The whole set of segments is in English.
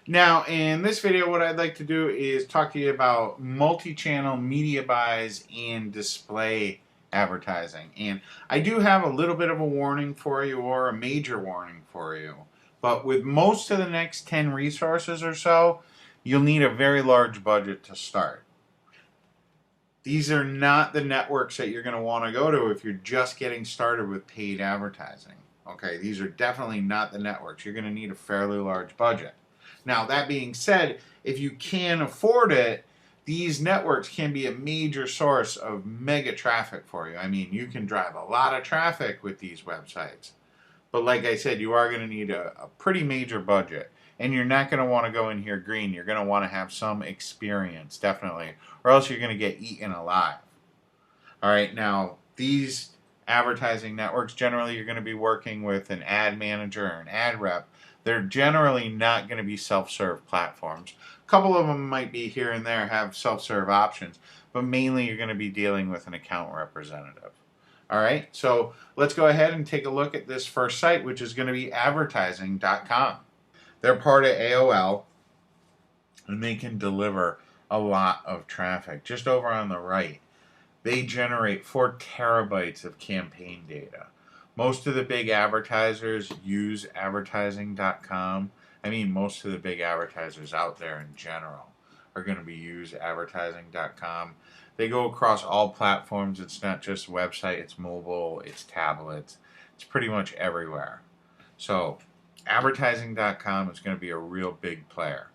Now, in this video, what I'd like to do is talk to you about multi-channel media buys and display advertising. And I do have a little bit of a warning for you, or a major warning for you. But with most of the next 10 resources or so, you'll need a very large budget to start. These are not the networks that you're going to want to go to if you're just getting started with paid advertising. Okay, these are definitely not the networks. You're going to need a fairly large budget. Now, that being said, if you can afford it, these networks can be a major source of mega traffic for you. I mean, you can drive a lot of traffic with these websites. But like I said, you are going to need a pretty major budget. And you're not going to want to go in here green. You're going to want to have some experience, definitely. Or else you're going to get eaten alive. All right, now, these advertising networks, generally you're going to be working with an ad manager or an ad rep. They're generally not going to be self-serve platforms. A couple of them might be here and there, have self-serve options, but mainly you're going to be dealing with an account representative. All right, so let's go ahead and take a look at this first site, which is going to be advertising.com. They're part of AOL, and they can deliver a lot of traffic. Just over on the right, they generate 4 terabytes of campaign data. Most of the big advertisers use advertising.com. I mean, most of the big advertisers out there in general are going to be use advertising.com. They go across all platforms. It's not just website, it's mobile, it's tablets. It's pretty much everywhere. So advertising.com is going to be a real big player.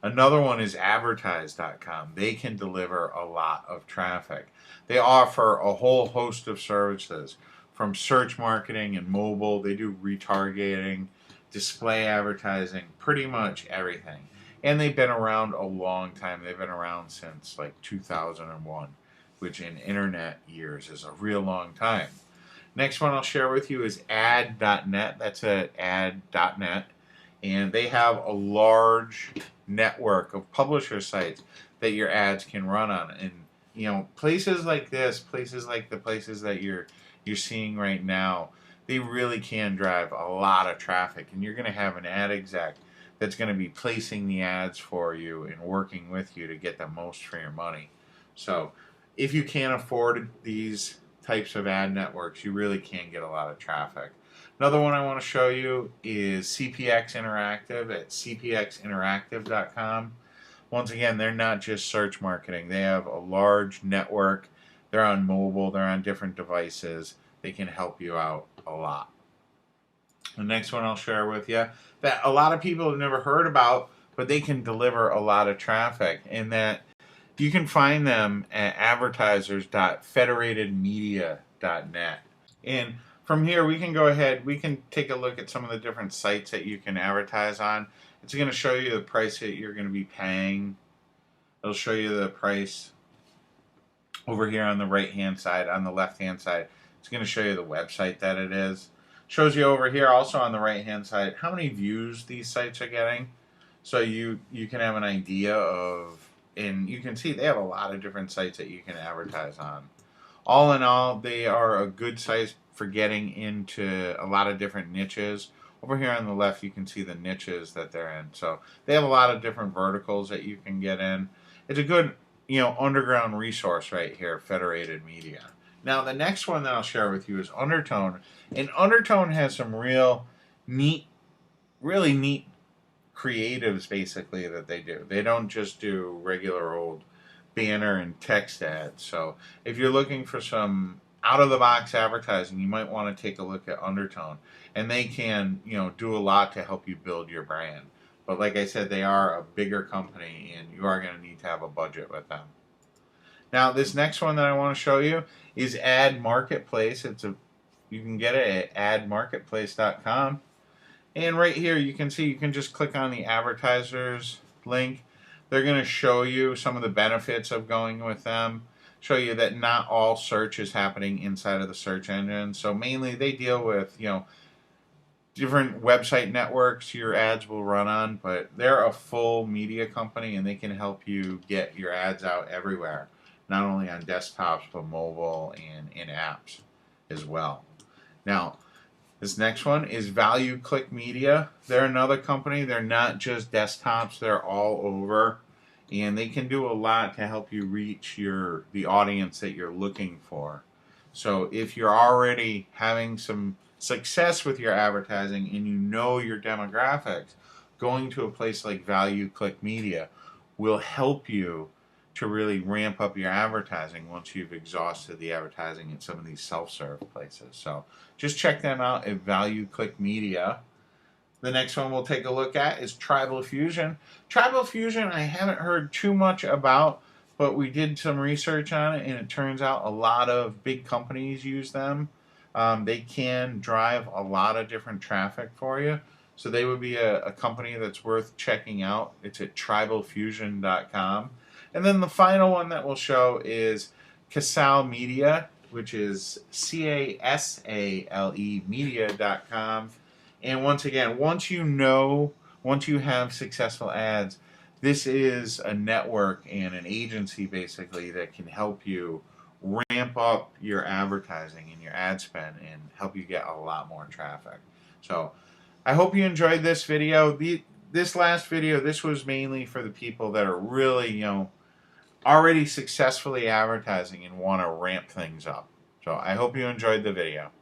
Another one is advertise.com. They can deliver a lot of traffic. They offer a whole host of services, from search marketing and mobile. They do retargeting, display advertising, pretty much everything. And they've been around a long time. They've been around since like 2001, which in internet years is a real long time. Next one I'll share with you is ad.net. That's at ad.net. And they have a large network of publisher sites that your ads can run on. And you know, places like this, places like the places that you're seeing right now, they really can drive a lot of traffic. And you're going to have an ad exec that's going to be placing the ads for you and working with you to get the most for your money. So if you can't afford these types of ad networks, you really can get a lot of traffic. Another one I want to show you is CPX Interactive at cpxinteractive.com. Once again, they're not just search marketing. They have a large network. They're on mobile. They're on different devices. They can help you out a lot. The next one I'll share with you that a lot of people have never heard about, but they can deliver a lot of traffic, and that you can find them at advertisers.federatedmedia.net. And from here, we can go ahead, we can take a look at some of the different sites that you can advertise on. It's going to show you the price that you're going to be paying. It'll show you the price over here on the right-hand side. On the left-hand side, it's going to show you the website that it is. Shows you over here also on the right-hand side how many views these sites are getting. So you can have an idea of, and you can see they have a lot of different sites that you can advertise on. All in all, they are a good site for getting into a lot of different niches. Over here on the left, you can see the niches that they're in. So they have a lot of different verticals that you can get in. It's a good, underground resource right here, Federated Media. Now, the next one that I'll share with you is Undertone. And Undertone has some really neat creatives, basically, that they do. They don't just do regular old banner and text ads. So if you're looking for some out-of-the-box advertising, you might want to take a look at Undertone. And they can, do a lot to help you build your brand. But like I said, they are a bigger company, and you are going to need to have a budget with them. Now, this next one that I want to show you is Ad Marketplace. You can get it at admarketplace.com. And right here, you can see, you can just click on the advertisers link. They're going to show you some of the benefits of going with them. Show you that not all search is happening inside of the search engine. So mainly they deal with, different website networks your ads will run on, but they're a full media company, and they can help you get your ads out everywhere, not only on desktops, but mobile and in apps as well. Now, This next one is Value Click Media. They're another company. They're not just desktops. They're all over, and they can do a lot to help you reach the audience that you're looking for. So if you're already having some success with your advertising and you know your demographics, going to a place like Value Click Media will help you to really ramp up your advertising once you've exhausted the advertising in some of these self-serve places. So just check them out at Value Click Media. The next one we'll take a look at is Tribal Fusion. Tribal Fusion I haven't heard too much about, but we did some research on it, and it turns out a lot of big companies use them. They can drive a lot of different traffic for you. So they would be a company that's worth checking out. It's at tribalfusion.com. And then the final one that we'll show is Casale Media, which is CASALE media.com. And once again, once you have successful ads, this is a network and an agency basically that can help you ramp up your advertising and your ad spend and help you get a lot more traffic. So I hope you enjoyed this video. This last video, this was mainly for the people that are really, already successfully advertising and want to ramp things up. So I hope you enjoyed the video.